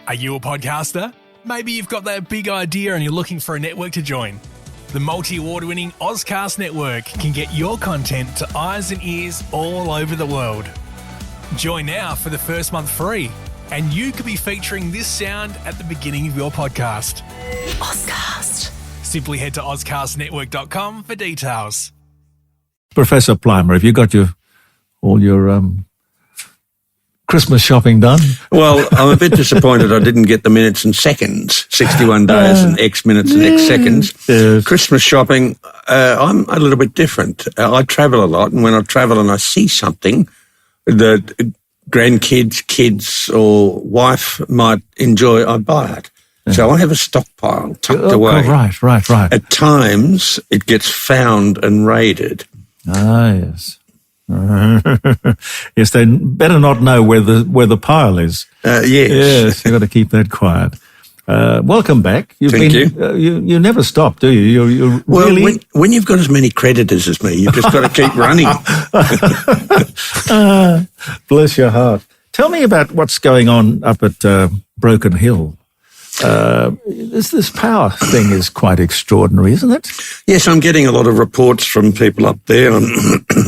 Are you a podcaster? Maybe you've got that big idea and you're looking for a network to join. The multi-award-winning Ozcast network can get your content to eyes and ears all over the world. Join now for the first month free, and you could be featuring this sound at the beginning of your podcast. Ozcast. Simply head to ozcastnetwork.com for details. Professor Plimer, have you got all your Christmas shopping done? Well, I'm a bit disappointed I didn't get the minutes and seconds, 61 days and X minutes and X seconds. Yes. Christmas shopping, I'm a little bit different. I travel a lot, and when I travel and I see something that grandkids, kids or wife might enjoy, I buy it. Yeah. So I have a stockpile tucked away. Right. At times, it gets found and raided. Ah, yes. Yes, they better not know where the pile is. Yes, you've got to keep that quiet. Welcome back. Thank you. You never stop, do you? You're well, really... when you've got as many creditors as me, you've just got to keep running. Bless your heart. Tell me about what's going on up at Broken Hill. This power thing is quite extraordinary, isn't it? Yes, I'm getting a lot of reports from people up there. I'm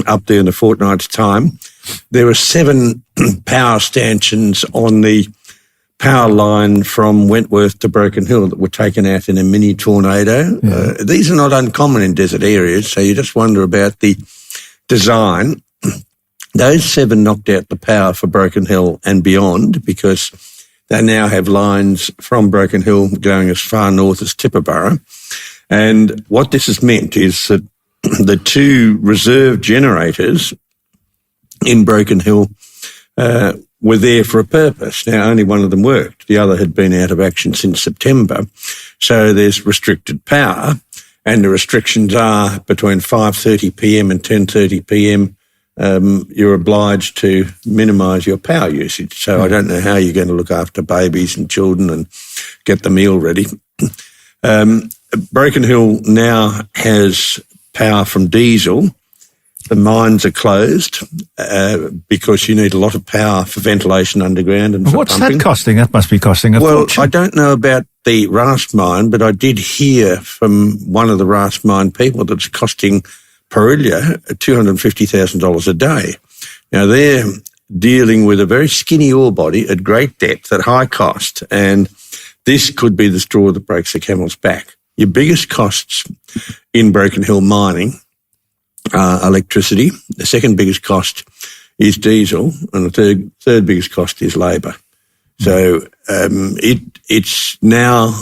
up there in a fortnight's time. There are 7 power stanchions on the power line from Wentworth to Broken Hill that were taken out in a mini tornado. Yeah. These are not uncommon in desert areas, so you just wonder about the design. Those 7 knocked out the power for Broken Hill and beyond because they now have lines from Broken Hill going as far north as Tipperary. And what this has meant is that the 2 reserve generators in Broken Hill were there for a purpose. Now, only one of them worked. The other had been out of action since September. So there's restricted power, and the restrictions are between 5:30 p.m. and 10:30 p.m. You're obliged to minimise your power usage. So I don't know how you're going to look after babies and children and get the meal ready. Broken Hill now has power from diesel. The mines are closed because you need a lot of power for ventilation underground and for What's pumping. that costing? That must be costing a fortune. Well, I don't know about the Rast mine, but I did hear from one of the Rast mine people that's costing Perulia $250,000 a day. Now, they're dealing with a very skinny ore body at great depth at high cost, and this could be the straw that breaks the camel's back. Your biggest costs in Broken Hill mining are electricity. The second biggest cost is diesel, and the third biggest cost is labour. So it's now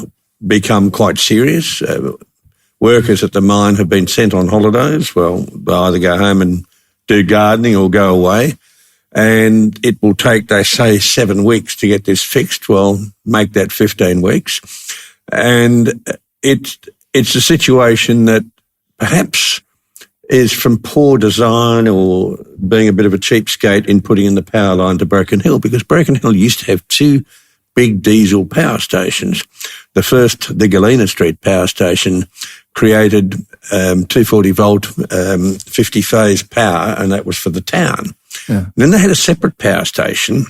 become quite serious. Workers at the mine have been sent on holidays. Well, they either go home and do gardening or go away. And it will take, they say, 7 weeks to get this fixed. Well, make that 15 weeks. And it's a situation that perhaps is from poor design or being a bit of a cheapskate in putting in the power line to Broken Hill, because Broken Hill used to have 2 big diesel power stations. The first, the Galena Street power station, created 240-volt, 50-phase power, and that was for the town. Yeah. Then they had a separate power station,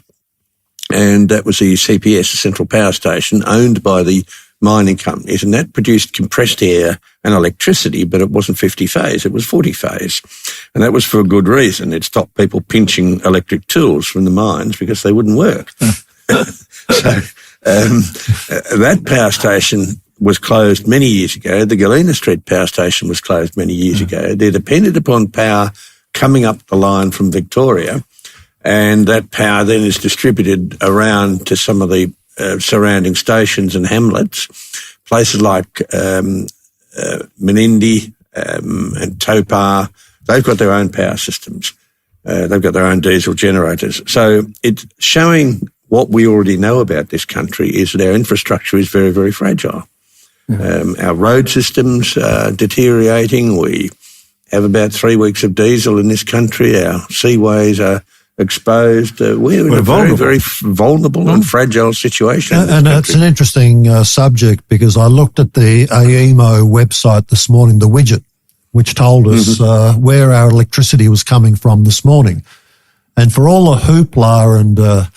and that was the CPS, the Central Power Station, owned by the mining companies, and that produced compressed air and electricity, but it wasn't 50-phase, it was 40-phase. And that was for a good reason. It stopped people pinching electric tools from the mines because they wouldn't work. So that power station was closed many years ago. The Galena Street power station was closed many years ago. They're dependent upon power coming up the line from Victoria, and that power then is distributed around to some of the surrounding stations and hamlets. Places like Menindee and Topar, they've got their own power systems. They've got their own diesel generators. So it's showing what we already know about this country is that our infrastructure is very, very fragile. Our road systems are deteriorating. We have about 3 weeks of diesel in this country. Our seaways are exposed. We're in a very, very vulnerable and fragile situation. And it's an interesting subject, because I looked at the AEMO website this morning, the widget, which told us where our electricity was coming from this morning. And for all the hoopla and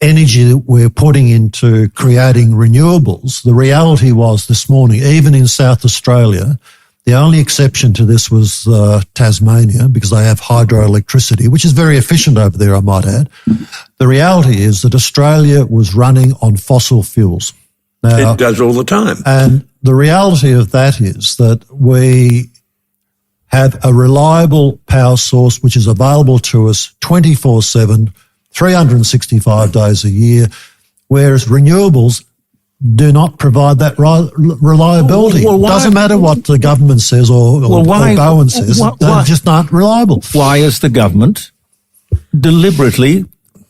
energy that we're putting into creating renewables, the reality was this morning, even in South Australia, the only exception to this was Tasmania, because they have hydroelectricity, which is very efficient over there, I might add. The reality is that Australia was running on fossil fuels. Now, it does all the time. And the reality of that is that we have a reliable power source which is available to us 24/7, 365 days a year, whereas renewables do not provide that reliability. Well, doesn't matter what the government says or Bowen says, they're just not reliable. Why is the government deliberately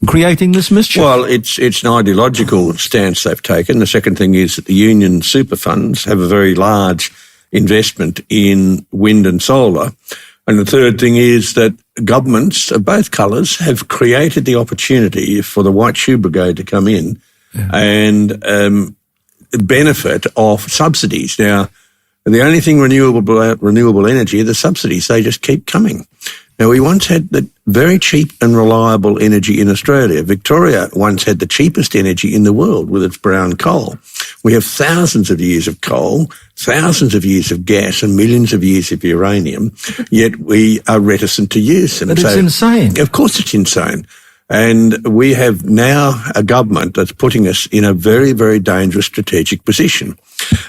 creating this mischief? Well, it's an ideological stance they've taken. The second thing is that the union super funds have a very large investment in wind and solar. And the third thing is that governments of both colours have created the opportunity for the White Shoe Brigade to come in and benefit of subsidies. Now, the only thing renewable about renewable energy are the subsidies. They just keep coming. Now, we once had the very cheap and reliable energy in Australia. Victoria once had the cheapest energy in the world with its brown coal. We have thousands of years of coal, thousands of years of gas and millions of years of uranium, yet we are reticent to use them. But it's insane. Of course it's insane. And we have now a government that's putting us in a very, very dangerous strategic position.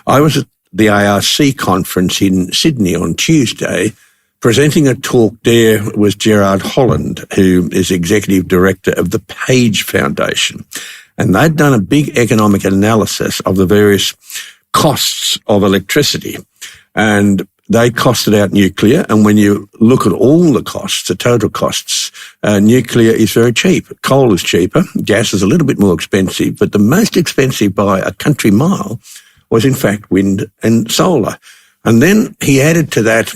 I was at the ARC conference in Sydney on Tuesday. Presenting a talk there was Gerard Holland, who is Executive Director of the Page Foundation. And they'd done a big economic analysis of the various costs of electricity. And they costed out nuclear. And when you look at all the costs, the total costs, nuclear is very cheap. Coal is cheaper. Gas is a little bit more expensive. But the most expensive by a country mile was, in fact, wind and solar. And then he added to that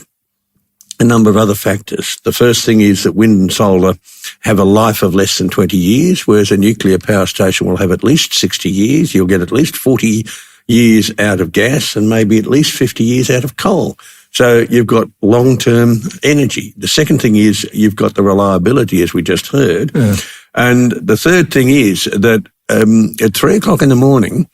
a number of other factors. The first thing is that wind and solar have a life of less than 20 years, whereas a nuclear power station will have at least 60 years. You'll get at least 40 years out of gas and maybe at least 50 years out of coal. So you've got long-term energy. The second thing is you've got the reliability, as we just heard. Yeah. And the third thing is that at 3 o'clock in the morning,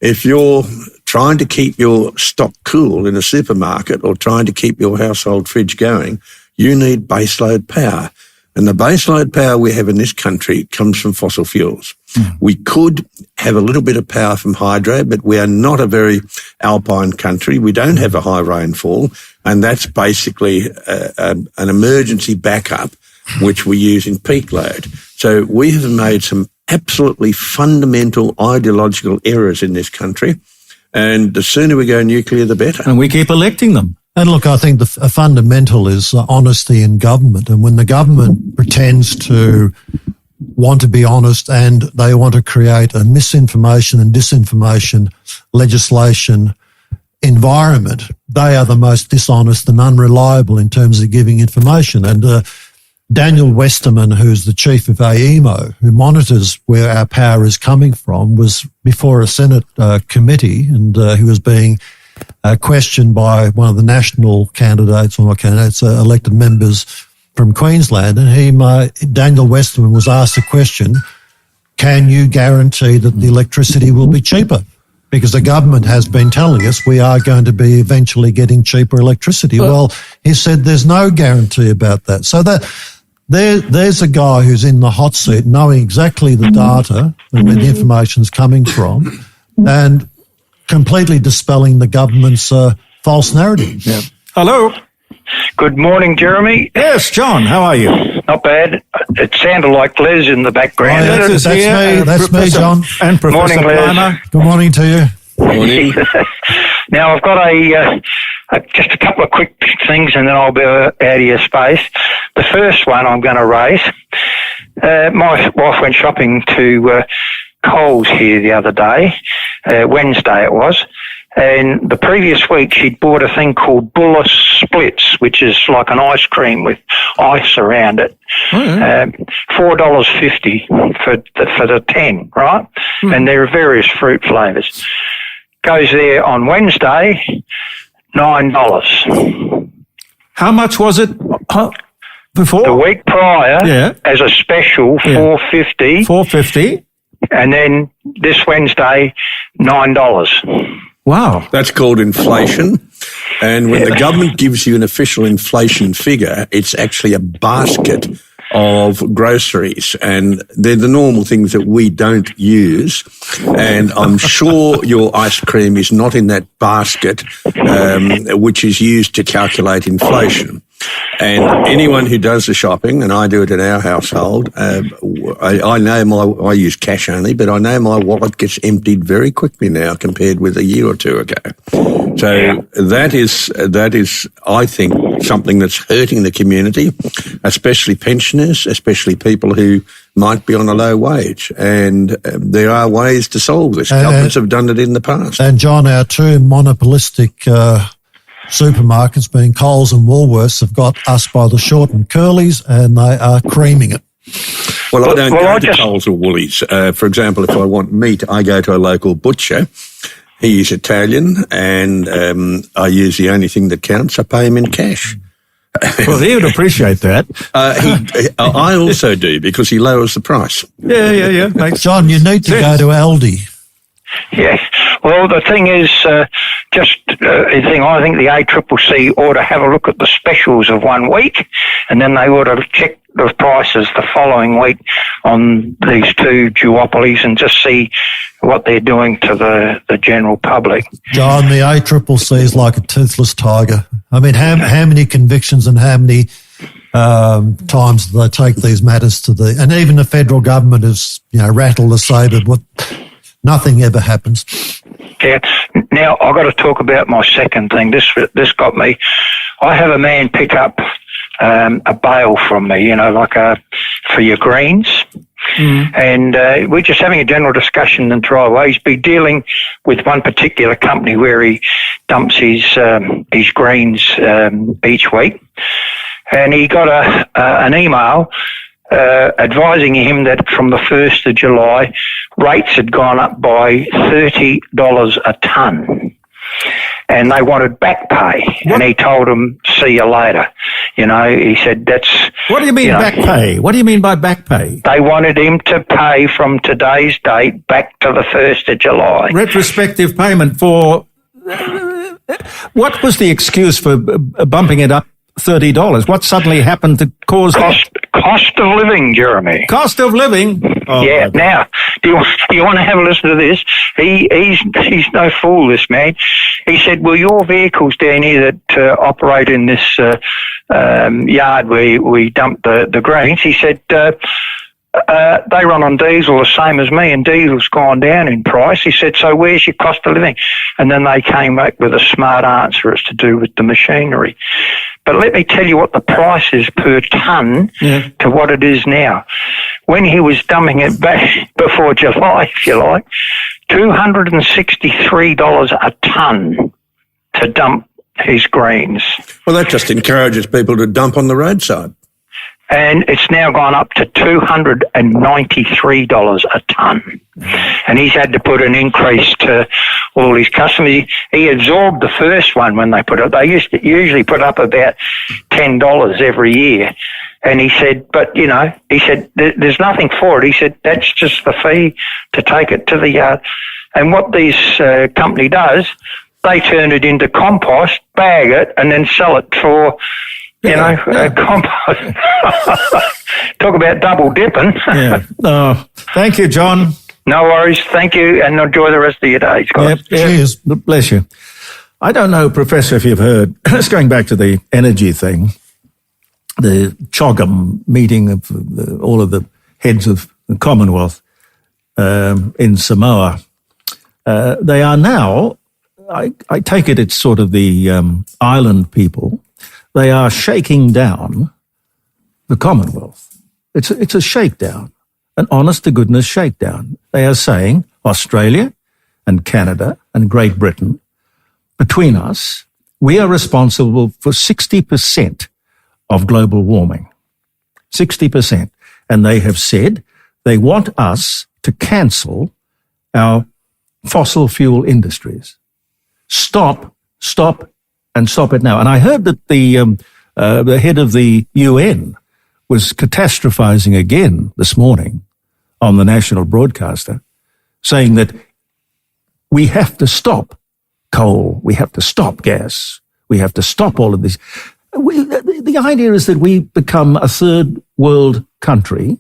if you're trying to keep your stock cool in a supermarket or trying to keep your household fridge going, you need baseload power. And the baseload power we have in this country comes from fossil fuels. We could have a little bit of power from hydro, but we are not a very alpine country. We don't have a high rainfall, and that's basically an emergency backup, which we use in peak load. So we have made some absolutely fundamental ideological errors in this country. And the sooner we go nuclear, the better. And we keep electing them. And look, I think a fundamental is honesty in government. And when the government pretends to want to be honest and they want to create a misinformation and disinformation legislation environment, they are the most dishonest and unreliable in terms of giving information. And Daniel Westerman, who's the chief of AEMO, who monitors where our power is coming from, was before a Senate committee, and he was being questioned by one of the national candidates, or not candidates, elected members from Queensland, and Daniel Westerman was asked the question, can you guarantee that the electricity will be cheaper? Because the government has been telling us we are going to be eventually getting cheaper electricity. Well, he said there's no guarantee about that. So there's a guy who's in the hot seat knowing exactly the data and where the information's coming from and completely dispelling the government's false narrative. Yeah. Hello. Good morning, Jeremy. Yes, John, how are you? Not bad. It sounded like Les in the background. Oh, that's me, John. And Professor Morning, Les. Plimer. Good morning to you. Morning. Now, I've got just a couple of quick things and then I'll be out of your space. The first one I'm going to raise. My wife went shopping to Coles here the other day, Wednesday it was, and the previous week she'd bought a thing called Buller Splits, which is like an ice cream with ice around it. $4.50 for the 10, right? And there are various fruit flavours. Goes there on Wednesday, $9. How much was it before? The week prior, as a special, $4.50. $4.50. And then this Wednesday, $9. Wow. That's called inflation. And when the government gives you an official inflation figure, it's actually a basket of groceries, and they're the normal things that we don't use. And I'm sure your ice cream is not in that basket, which is used to calculate inflation. And anyone who does the shopping, and I do it in our household, I know I use cash only, but I know my wallet gets emptied very quickly now compared with a year or two ago. So that is, I think, something that's hurting the community, especially pensioners, especially people who might be on a low wage. And there are ways to solve this. Governments have done it in the past. And John, our two monopolistic supermarkets, being Coles and Woolworths, have got us by the short and curlies, and they are creaming it. Well, I don't go to Coles or Woolies. For example, if I want meat, I go to a local butcher. He's Italian, and I use the only thing that counts. I pay him in cash. Well, he would appreciate that. I also do, because he lowers the price. Yeah. Makes John, you need to go to Aldi. Yes. Well, the thing is, I think the ACCC ought to have a look at the specials of 1 week, and then they ought to check the prices the following week on these two duopolies and just see what they're doing to the general public. John, the ACCC is like a toothless tiger. I mean, how many convictions and how many times do they take these matters to and even the federal government has, rattled the sabre, but nothing ever happens. Yeah. Now, I've got to talk about my second thing. This got me. I have a man pick up a bale from me, for your greens. And we're just having a general discussion in the driveway. He's been dealing with one particular company where he dumps his greens each week. And he got an email advising him that from the 1st of July, rates had gone up by $30 a tonne. And they wanted back pay. What? And he told them, see you later. He said that's... What do you mean back pay? What do you mean by back pay? They wanted him to pay from today's date back to the 1st of July. Retrospective payment for... What was the excuse for bumping it up $30? What suddenly happened to cause cost of living, Jeremy. Cost of living? Oh, yeah. Now, do you want to have a listen to this? He's no fool, this man. He said, well, your vehicles down here that operate in this yard where we dump the greens, he said, they run on diesel the same as me, and diesel's gone down in price. He said, so where's your cost of living? And then they came back with a smart answer. It's to do with the machinery. But let me tell you what the price is per tonne to what it is now. When he was dumping it back before July, if you like, $263 a tonne to dump his greens. Well, that just encourages people to dump on the roadside. And it's now gone up to $293 a tonne. And he's had to put an increase to all his customers. He absorbed the first one when they put it. They usually put up about $10 every year. And he said, but, there's nothing for it. He said, that's just the fee to take it to the yard. And what this company does, they turn it into compost, bag it, and then sell it for... compost. Talk about double dipping. Thank you, John. No worries. Thank you, and enjoy the rest of your day, guys. Cheers. Bless you. I don't know, Professor, if you've heard, just going back to the energy thing, the CHOGM meeting of all of the heads of the Commonwealth in Samoa. They are now, I take it's sort of the island people. They are shaking down the Commonwealth. It's a shakedown, an honest-to-goodness shakedown. They are saying Australia and Canada and Great Britain, between us, we are responsible for 60% of global warming. 60%. And they have said they want us to cancel our fossil fuel industries. Stop, and stop it now. And I heard that the head of the UN was catastrophizing again this morning on the national broadcaster saying that we have to stop coal, we have to stop gas, we have to stop all of this. The idea is that we become a third world country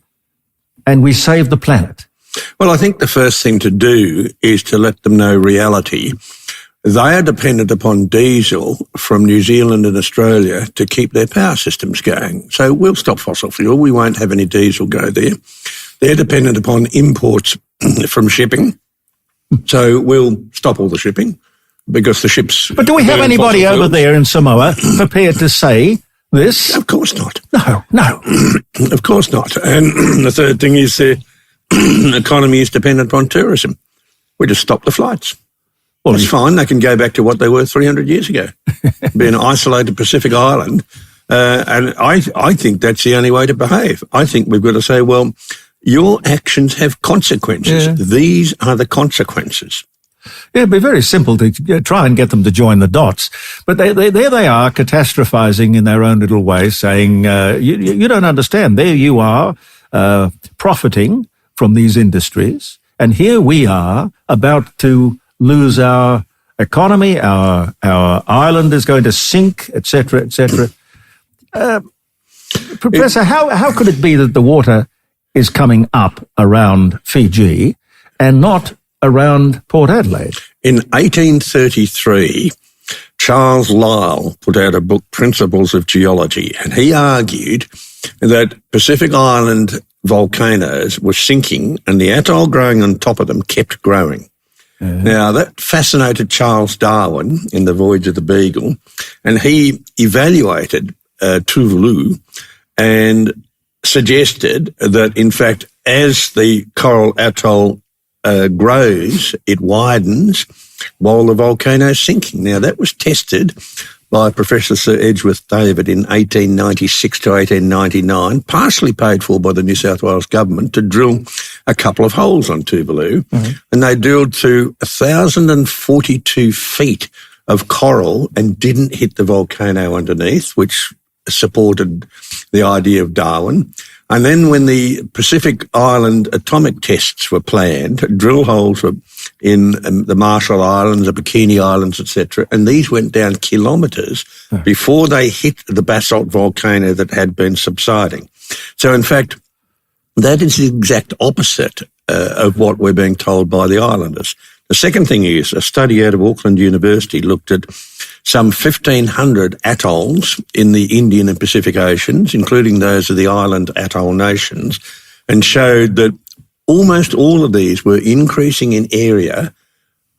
and we save the planet. Well, I think the first thing to do is to let them know reality. They are dependent upon diesel from New Zealand and Australia to keep their power systems going. So we'll stop fossil fuel. We won't have any diesel go there. They're dependent upon imports from shipping. So we'll stop all the shipping because the ships... But do we have anybody over there in Samoa prepared to say this? Of course not. No. Of course not. And the third thing is the economy is dependent upon tourism. We just stop the flights. Well, it's fine. They can go back to what they were 300 years ago, be an isolated Pacific island. And I think that's the only way to behave. I think we've got to say, well, your actions have consequences. Yeah. These are the consequences. Yeah, it'd be very simple to try and get them to join the dots. But there they are, catastrophizing in their own little way, saying, you don't understand. There you are, profiting from these industries. And here we are about to lose our economy, our island is going to sink, etc., etc. Professor, how could it be that the water is coming up around Fiji and not around Port Adelaide? In 1833, Charles Lyell put out a book, Principles of Geology, and he argued that Pacific Island volcanoes were sinking and the atoll growing on top of them kept growing. Now, that fascinated Charles Darwin in The Voyage of the Beagle, and he evaluated Tuvalu and suggested that, in fact, as the coral atoll grows, it widens while the volcano is sinking. Now, that was tested by Professor Sir Edgeworth David in 1896 to 1899, partially paid for by the New South Wales government, to drill a couple of holes on Tuvalu. Mm-hmm. And they drilled to 1,042 feet of coral and didn't hit the volcano underneath, which supported the idea of Darwin. And then when the Pacific Island atomic tests were planned, drill holes were in the Marshall Islands, the Bikini Islands, etc., and these went down kilometres before they hit the basalt volcano that had been subsiding. So, in fact, that is the exact opposite of what we're being told by the islanders. The second thing is a study out of Auckland University looked at some 1,500 atolls in the Indian and Pacific Oceans, including those of the island atoll nations, and showed that almost all of these were increasing in area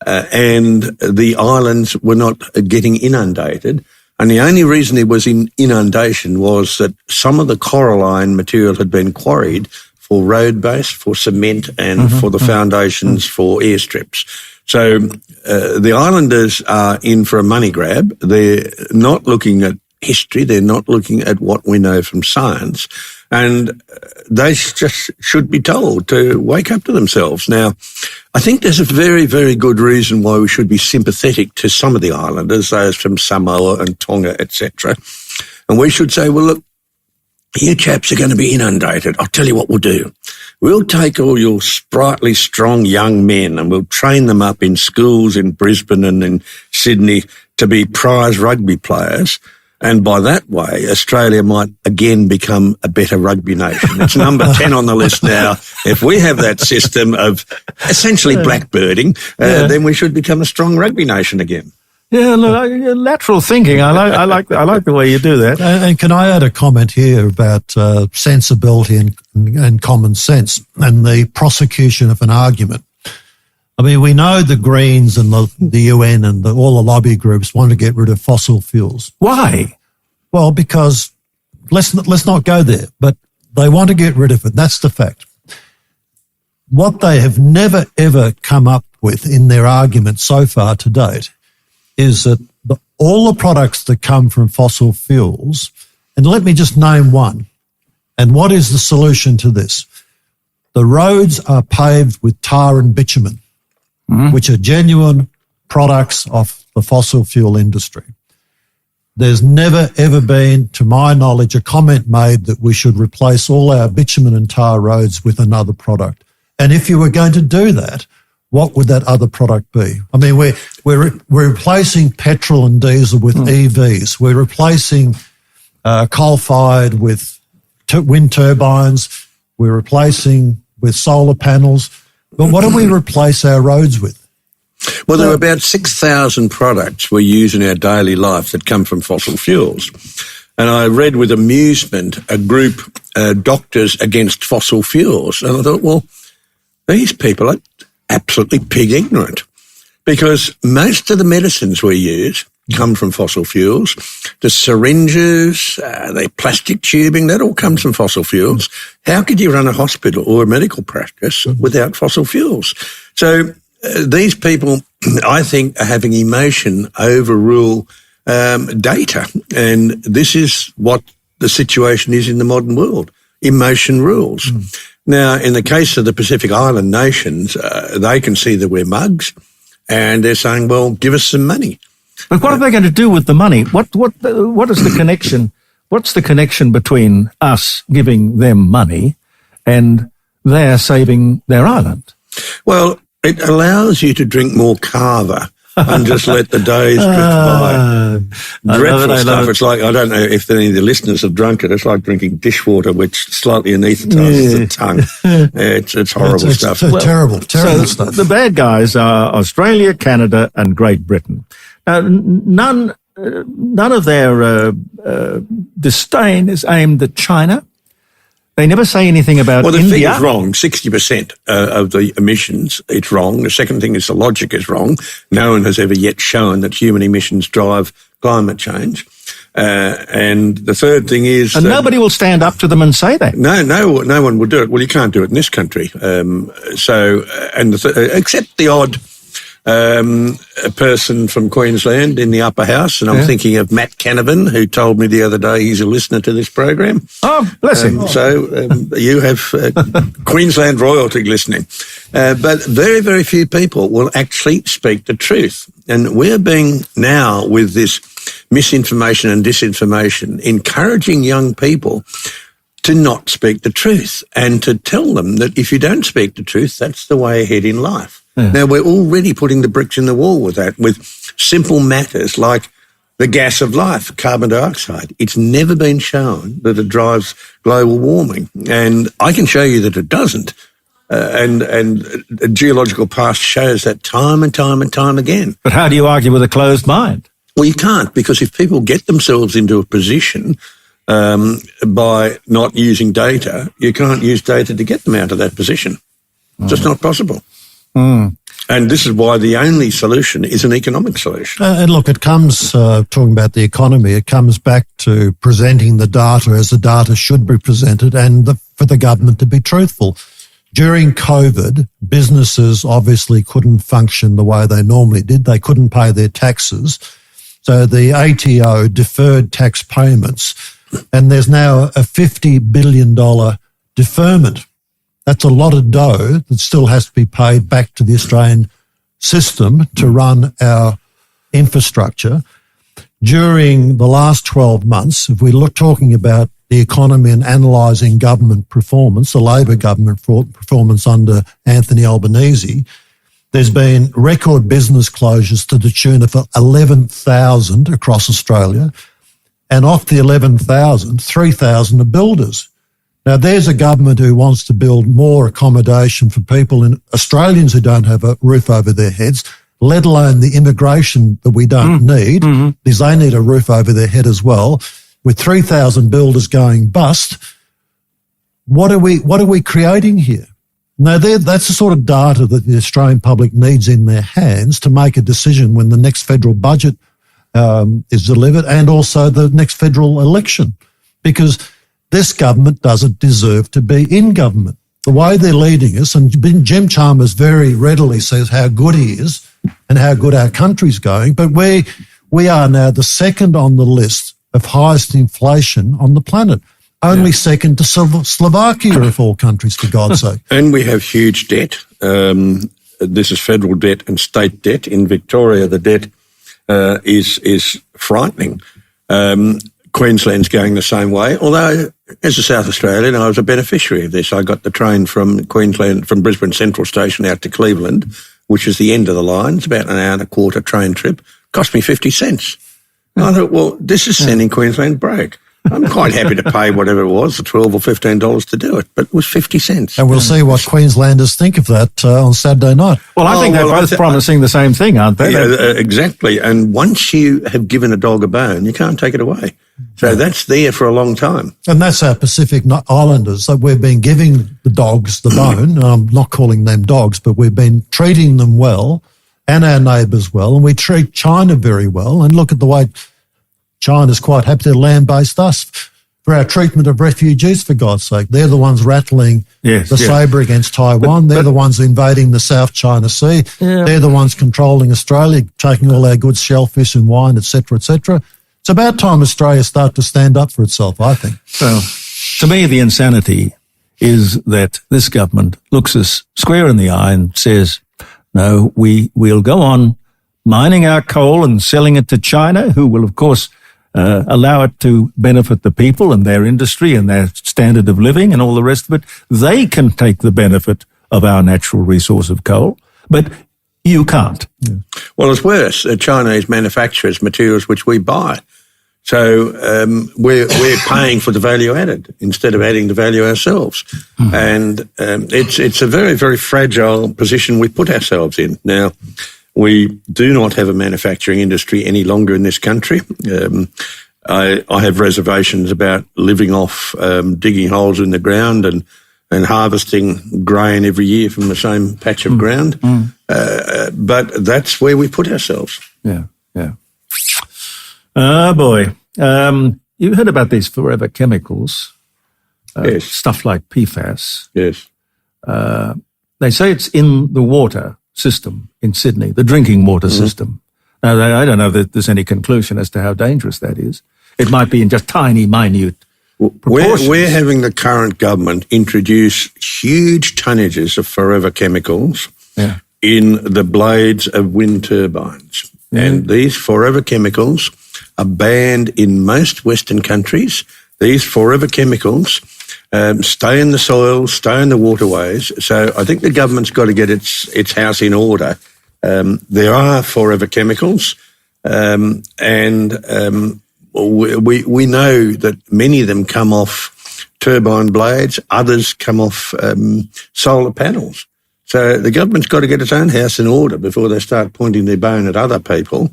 and the islands were not getting inundated. And the only reason there was inundation was that some of the coralline material had been quarried for road base, for cement, and for the foundations for airstrips. So the islanders are in for a money grab. They're not looking at history. They're not looking at what we know from science. And they just should be told to wake up to themselves. Now, I think there's a very, very good reason why we should be sympathetic to some of the islanders, those from Samoa and Tonga, etc. And we should say, well, look, you chaps are going to be inundated. I'll tell you what we'll do. We'll take all your sprightly, strong young men and we'll train them up in schools in Brisbane and in Sydney to be prize rugby players. And by that way, Australia might again become a better rugby nation. It's number 10 on the list now. If we have that system of essentially blackbirding, then we should become a strong rugby nation again. Yeah, look, lateral thinking. I like the way you do that. And can I add a comment here about sensibility and common sense and the prosecution of an argument? I mean, we know the Greens and the UN and all the lobby groups want to get rid of fossil fuels. Why? Well, because let's not go there, but they want to get rid of it. That's the fact. What they have never, ever come up with in their argument so far to date is that all the products that come from fossil fuels, and let me just name one, and what is the solution to this? The roads are paved with tar and bitumen, which are genuine products of the fossil fuel industry. There's never, ever been, to my knowledge, a comment made that we should replace all our bitumen and tar roads with another product. And if you were going to do that, what would that other product be? I mean, we're replacing petrol and diesel with EVs. We're replacing coal-fired with wind turbines. We're replacing with solar panels. But what do we replace our roads with? Well, there are about 6,000 products we use in our daily life that come from fossil fuels. And I read with amusement a group, Doctors Against Fossil Fuels. And I thought, well, these people are absolutely pig ignorant, because most of the medicines we use come from fossil fuels. The syringes, the plastic tubing, that all comes from fossil fuels. How could you run a hospital or a medical practice without fossil fuels? So these people, I think, are having emotion overrule data. And this is what the situation is in the modern world. Emotion rules. Now, in the case of the Pacific Island nations, they can see that we're mugs, and they're saying, well, give us some money. But what are they going to do with the money? What is the connection? What's the connection between us giving them money and they're saving their island? Well, it allows you to drink more kava and just let the days drift by. Dreadful stuff. It's like, I don't know if any of the listeners have drunk it. It's like drinking dishwater, which slightly anaesthetises the tongue. It's horrible stuff. Terrible stuff. The bad guys are Australia, Canada, and Great Britain. Now, none of their disdain is aimed at China. They never say anything about India. Well, the figure's wrong. 60% of the emissions, it's wrong. The second thing is the logic is wrong. No one has ever yet shown that human emissions drive climate change. And the third thing is... And nobody will stand up to them and say that. No one will do it. Well, you can't do it in this country. Except the odd... a person from Queensland in the upper house, and I'm thinking of Matt Canavan, who told me the other day he's a listener to this program. Oh, bless him. You have Queensland royalty listening. But very, very few people will actually speak the truth. And we're being now, with this misinformation and disinformation, encouraging young people to not speak the truth and to tell them that if you don't speak the truth, that's the way ahead in life. Now, we're already putting the bricks in the wall with that, with simple matters like the gas of life, carbon dioxide. It's never been shown that it drives global warming. And I can show you that it doesn't. And geological past shows that time and time and time again. But how do you argue with a closed mind? Well, you can't, because if people get themselves into a position by not using data, you can't use data to get them out of that position. It's just not possible. And this is why the only solution is an economic solution. And look, it comes, talking about the economy, it comes back to presenting the data as the data should be presented, and for the government to be truthful. During COVID, businesses obviously couldn't function the way they normally did. They couldn't pay their taxes. So the ATO deferred tax payments, and there's now a $50 billion deferment. That's a lot of dough that still has to be paid back to the Australian system to run our infrastructure. During the last 12 months, if we look talking about the economy and analysing government performance, the Labor government performance under Anthony Albanese, there's been record business closures to the tune of 11,000 across Australia. And off the 11,000, 3,000 are builders. Now, there's a government who wants to build more accommodation for people, in Australians who don't have a roof over their heads, let alone the immigration that we don't need, because they need a roof over their head as well. With 3,000 builders going bust, what are we creating here? Now, that's the sort of data that the Australian public needs in their hands to make a decision when the next federal budget is delivered, and also the next federal election, because this government doesn't deserve to be in government. The way they're leading us, and Jim Chalmers very readily says how good he is and how good our country's going, but we are now the second on the list of highest inflation on the planet, only second to Slovakia of all countries, for God's sake. And we have huge debt. This is federal debt and state debt. In Victoria, the debt is frightening. Queensland's going the same way, although as a South Australian, I was a beneficiary of this. I got the train from Queensland, from Brisbane Central Station out to Cleveland, which is the end of the line. It's about an hour and a quarter train trip. Cost me 50 cents. And I thought, well, this is sending Queensland broke. I'm quite happy to pay whatever it was, $12 or $15 to do it, but it was 50 cents. And we'll see what Queenslanders think of that on Saturday night. Well, I think they're both promising the same thing, aren't they? Yeah, exactly. And once you have given a dog a bone, you can't take it away. So that's there for a long time. And that's our Pacific Islanders. So we've been giving the dogs the bone. I'm not calling them dogs, but we've been treating them well and our neighbours well. And we treat China very well. And look at the way China's quite happy to land-based us for our treatment of refugees, for God's sake. They're the ones rattling the sabre against Taiwan. They're the ones invading the South China Sea. Yeah. They're the ones controlling Australia, taking all our good shellfish and wine, etc., etc. It's about time Australia start to stand up for itself, I think. Well, to me, the insanity is that this government looks us square in the eye and says, no, we'll go on mining our coal and selling it to China, who will, of course, allow it to benefit the people and their industry and their standard of living and all the rest of it. They can take the benefit of our natural resource of coal, but you can't. Yeah. Well, it's worse. Chinese manufactures materials which we buy. So we're paying for the value added instead of adding the value ourselves. Mm-hmm. And it's a very, very fragile position we put ourselves in. Now, we do not have a manufacturing industry any longer in this country. I have reservations about living off digging holes in the ground and harvesting grain every year from the same patch of ground. But that's where we put ourselves. Yeah. Oh, boy. You heard about these forever chemicals, yes. Stuff like PFAS. Yes. They say it's in the water system in Sydney, the drinking water system. Now, I don't know that there's any conclusion as to how dangerous that is. It might be in just tiny, minute proportions. We're having the current government introduce huge tonnages of forever chemicals in the blades of wind turbines. And these forever chemicals are banned in most Western countries. These forever chemicals stay in the soil, stay in the waterways. So I think the government's got to get its house in order. There are forever chemicals, and we know that many of them come off turbine blades, others come off solar panels. So the government's got to get its own house in order before they start pointing their bone at other people.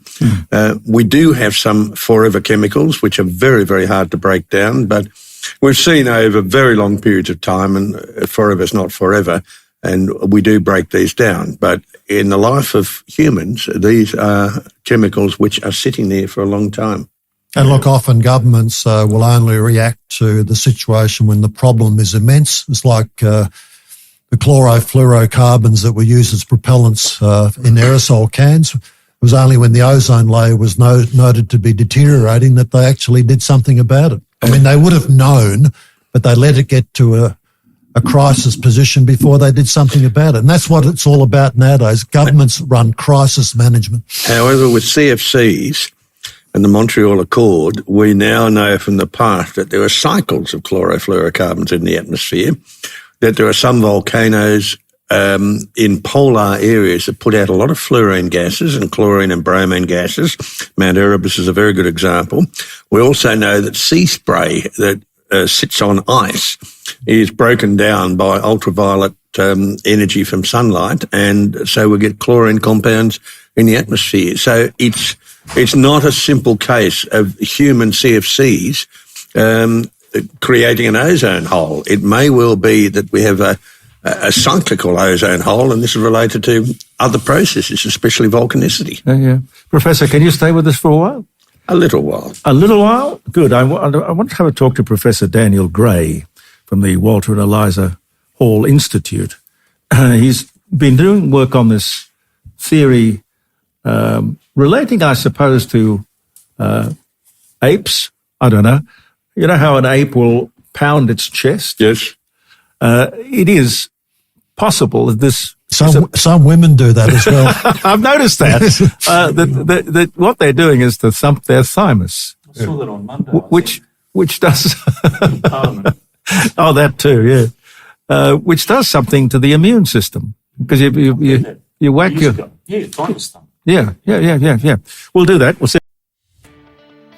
We do have some forever chemicals, which are very, very hard to break down, but we've seen over very long periods of time, and forever's not forever, and we do break these down. But in the life of humans, these are chemicals which are sitting there for a long time. And look, often governments will only react to the situation when the problem is immense. It's like the chlorofluorocarbons that were used as propellants in aerosol cans. It was only when the ozone layer was noted to be deteriorating that they actually did something about it. I mean, they would have known, but they let it get to a crisis position before they did something about it. And that's what it's all about nowadays. Governments run crisis management. However, with CFCs and the Montreal Accord, we now know from the past that there are cycles of chlorofluorocarbons in the atmosphere, that there are some volcanoes in polar areas that put out a lot of fluorine gases and chlorine and bromine gases. Mount Erebus is a very good example. We also know that sea spray that sits on ice is broken down by ultraviolet energy from sunlight, and so we get chlorine compounds in the atmosphere. So it's not a simple case of human CFCs creating an ozone hole. It may well be that we have a cyclical ozone hole, and this is related to other processes, especially volcanicity. Yeah. Professor, can you stay with us for a while? A little while. A little while? Good. I want to have a talk to Professor Daniel Gray from the Walter and Eliza Hall Institute. He's been doing work on this theory relating, I suppose, to apes. I don't know. You know how an ape will pound its chest? Yes. It is possible that this... Some women do that as well. I've noticed that. That what they're doing is to thump their thymus. saw that on Monday. which does Parliament. oh, that too, yeah. Which does something to the immune system because you whack your thymus thumb. yeah. We'll do that. We'll see.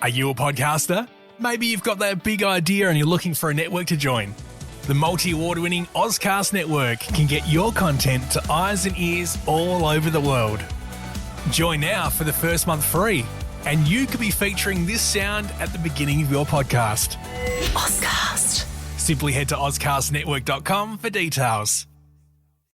Are you a podcaster? Maybe you've got that big idea and you're looking for a network to join. The multi-award-winning Ozcast network can get your content to eyes and ears all over the world. Join now for the first month free, and you could be featuring this sound at the beginning of your podcast. Ozcast. Simply head to ozcastnetwork.com for details.